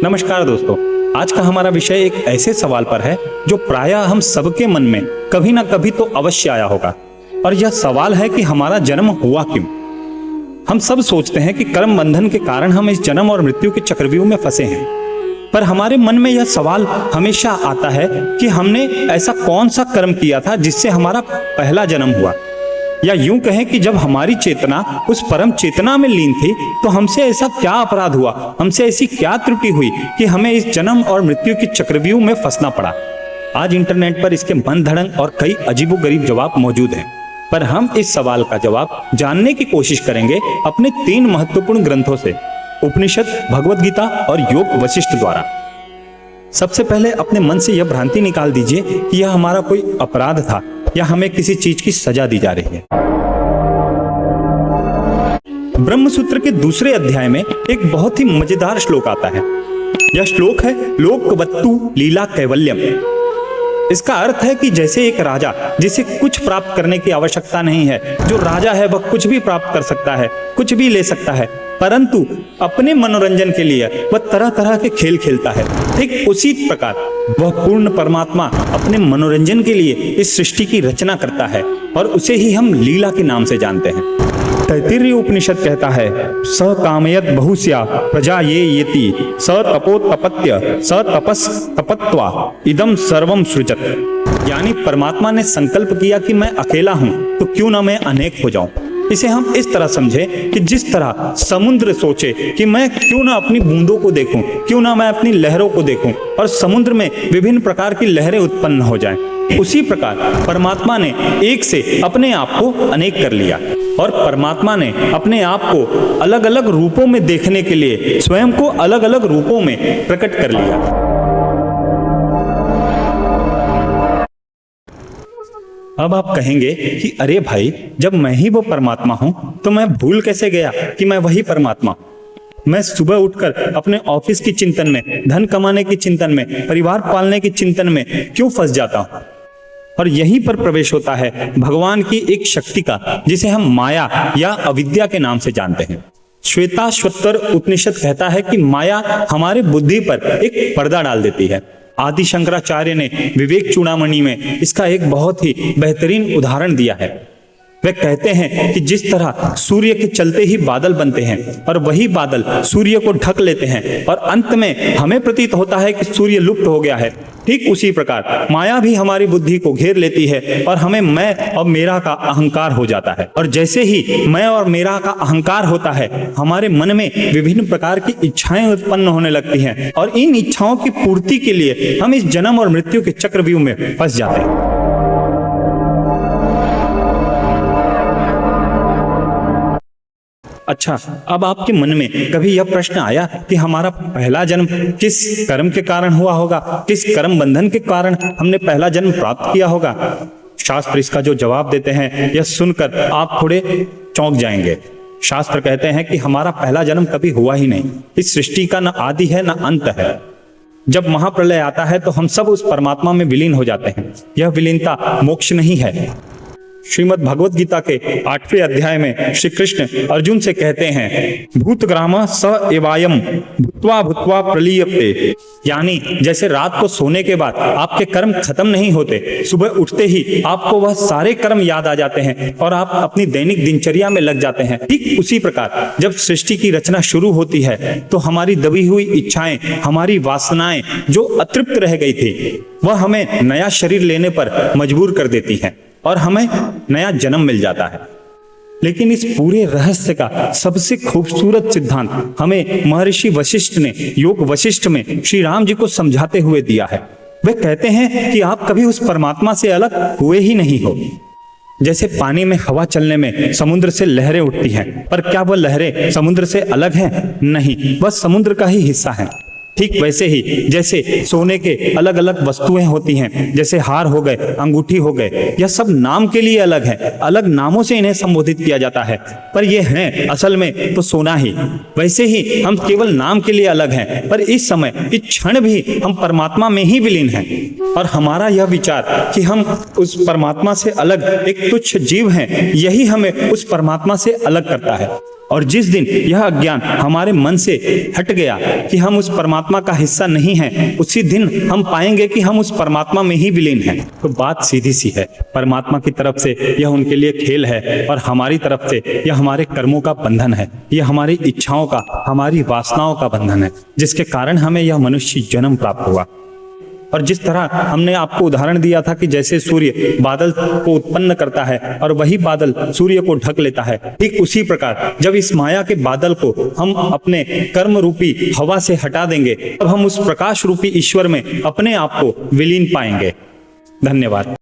नमस्कार दोस्तों, आज का हमारा विषय एक ऐसे सवाल पर है जो प्रायः हम सबके मन में कभी ना कभी तो अवश्य आया होगा। और यह सवाल है कि हमारा जन्म हुआ क्यों। हम सब सोचते हैं कि कर्म बंधन के कारण हम इस जन्म और मृत्यु के चक्रव्यूह में फंसे हैं, पर हमारे मन में यह सवाल हमेशा आता है कि हमने ऐसा कौन सा कर्म किया था जिससे हमारा पहला जन्म हुआ। या यूं कहें कि जब हमारी चेतना उस परम चेतना में लीन थी तो हमसे ऐसा क्या अपराध हुआ, हमसे ऐसी क्या त्रुटि हुई कि हमें इस जन्म और मृत्यु के चक्रव्यूह में फंसना पड़ा। आज इंटरनेट पर इसके मन धड़ंग और कई अजीबोगरीब जवाब मौजूद हैं, पर हम इस सवाल का जवाब जानने की कोशिश करेंगे अपने 3 महत्वपूर्ण ग्रंथों से, उपनिषद, भगवद गीता और योग वशिष्ठ द्वारा। सबसे पहले अपने मन से यह भ्रांति निकाल दीजिए कि यह हमारा कोई अपराध था या हमें किसी चीज की सजा दी जा रही है। ब्रह्मसूत्र के दूसरे अध्याय में एक बहुत ही मजेदार श्लोक आता है। यह श्लोक है लोकवत्तु लीला कैवल्यम। इसका अर्थ है कि जैसे एक राजा जिसे कुछ प्राप्त करने की आवश्यकता नहीं है, जो राजा है वह कुछ भी प्राप्त कर सकता है, कुछ भी ले सकता है, परंतु अपने मनोरंजन के लिए वह तरह तरह के खेल खेलता है। ठीक उसी प्रकार वह पूर्ण परमात्मा अपने मनोरंजन के लिए इस सृष्टि की रचना करता है और उसे ही हम लीला के नाम से जानते हैं। तैत्तिरीय उपनिषद कहता है स कामयत बहुस्या प्रजा ये येति स तपोतपत्य स तपस तपत्वा इदम सर्वम सृजत। यानी परमात्मा ने संकल्प किया कि मैं अकेला हूं तो क्यों ना मैं अनेक हो जाऊं। इसे हम इस तरह समझें कि जिस तरह समुद्र सोचे कि मैं क्यों ना अपनी बूंदों को देखूं, क्यों ना मैं अपनी लहरों को देखूं और समुद्र में विभिन्न प्रकार की लहरें उत्पन्न हो जाएं, उसी प्रकार परमात्मा ने एक से अपने आप को अनेक कर लिया और परमात्मा ने अपने आप को अलग अलग रूपों में देखने के लिए स्वयं को अलग अलग रूपों में प्रकट कर लिया। अब आप कहेंगे कि अरे भाई, जब मैं ही वो परमात्मा हूं तो मैं भूल कैसे गया कि मैं वही परमात्मा हूं। मैं सुबह उठकर अपने ऑफिस की चिंतन में, धन कमाने की चिंतन में, परिवार पालने की चिंतन में क्यों फंस जाता हूं। और यहीं पर प्रवेश होता है भगवान की एक शक्ति का, जिसे हम माया या अविद्या के नाम से जानते हैं। श्वेताश्वतर उपनिषद कहता है कि माया हमारे बुद्धि पर एक पर्दा डाल देती है। आदि शंकराचार्य ने विवेक चूड़ामणि में इसका एक बहुत ही बेहतरीन उदाहरण दिया है। वे कहते हैं कि जिस तरह सूर्य के चलते ही बादल बनते हैं और वही बादल सूर्य को ढक लेते हैं और अंत में हमें प्रतीत होता है कि सूर्य लुप्त हो गया है, ठीक उसी प्रकार माया भी हमारी बुद्धि को घेर लेती है और हमें मैं और मेरा का अहंकार हो जाता है। और जैसे ही मैं और मेरा का अहंकार होता है, हमारे मन में विभिन्न प्रकार की इच्छाएं उत्पन्न होने लगती हैं और इन इच्छाओं की पूर्ति के लिए हम इस जन्म और मृत्यु के चक्रव्यूह में फंस जाते हैं। अच्छा, अब आपके मन में कभी यह प्रश्न आया कि हमारा पहला जन्म किस कर्म के कारण हुआ होगा, किस कर्म बंधन के कारण हमने पहला जन्म प्राप्त किया होगा? शास्त्र इसका जो जवाब देते हैं यह सुनकर आप थोड़े चौंक जाएंगे। शास्त्र कहते हैं कि हमारा पहला जन्म कभी हुआ ही नहीं। इस सृष्टि का न आदि है न अंत है। जब महाप्रलय आता है तो हम सब उस परमात्मा में विलीन हो जाते हैं। यह विलीनता मोक्ष नहीं है। श्रीमद् भगवद गीता के 8वें अध्याय में श्री कृष्ण अर्जुन से कहते हैं भूतग्राम स एवायम भूत्वा भूत्वा प्रलीयते। यानी जैसे रात को सोने के बाद आपके कर्म खत्म नहीं होते, सुबह उठते ही आपको वह सारे कर्म याद आ जाते हैं और आप अपनी दैनिक दिनचर्या में लग जाते हैं। ठीक उसी प्रकार जब सृष्टि की रचना शुरू होती है तो हमारी दबी हुई इच्छाएं, हमारी वासनाएं जो अतृप्त रह गई थी, वह हमें नया शरीर लेने पर मजबूर कर देती हैं और हमें नया जन्म मिल जाता है। लेकिन इस पूरे रहस्य का सबसे खूबसूरत सिद्धांत हमें महर्षि वशिष्ठ ने योग वशिष्ठ में श्री राम जी को समझाते हुए दिया है। वे कहते हैं कि आप कभी उस परमात्मा से अलग हुए ही नहीं हो। जैसे पानी में हवा चलने में समुद्र से लहरें उठती हैं, पर क्या वह लहरें समुद्र से अलग हैं? नहीं, वह समुद्र का ही हिस्सा है। ठीक वैसे ही जैसे सोने के अलग अलग वस्तुएं होती हैं, जैसे हार हो गए, अंगूठी हो गए, यह सब नाम के लिए अलग है, अलग नामों से इन्हें संबोधित किया जाता है, पर ये हैं असल में तो सोना ही। वैसे ही हम केवल नाम के लिए अलग हैं, पर इस समय इस क्षण भी हम परमात्मा में ही विलीन हैं। और हमारा यह विचार कि हम उस परमात्मा से अलग एक तुच्छ जीव हैं, यही हमें उस परमात्मा से अलग करता है। और जिस दिन यह अज्ञान हमारे मन से हट गया कि हम उस परमात्मा का हिस्सा नहीं हैं, उसी दिन हम पाएंगे कि हम उस परमात्मा में ही विलीन हैं। तो बात सीधी सी है, परमात्मा की तरफ से यह उनके लिए खेल है और हमारी तरफ से यह हमारे कर्मों का बंधन है, यह हमारी इच्छाओं का, हमारी वासनाओं का बंधन है, जिसके कारण हमें यह मनुष्य जन्म प्राप्त हुआ। और जिस तरह हमने आपको उदाहरण दिया था कि जैसे सूर्य बादल को उत्पन्न करता है और वही बादल सूर्य को ढक लेता है, ठीक उसी प्रकार जब इस माया के बादल को हम अपने कर्म रूपी हवा से हटा देंगे, तब हम उस प्रकाश रूपी ईश्वर में अपने आप को विलीन पाएंगे। धन्यवाद।